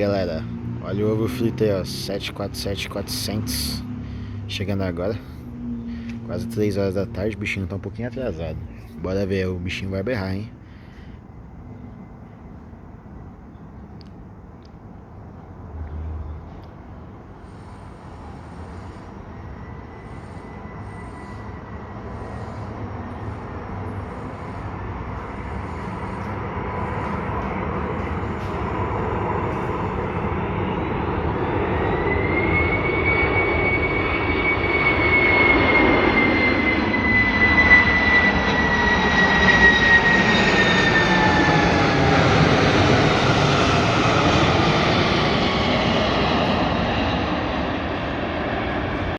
Galera, olha o ovo frito aí, ó, 747,400. Chegando agora, quase 3 horas da tarde. O bichinho tá um pouquinho atrasado. Bora ver, o bichinho vai berrar, hein?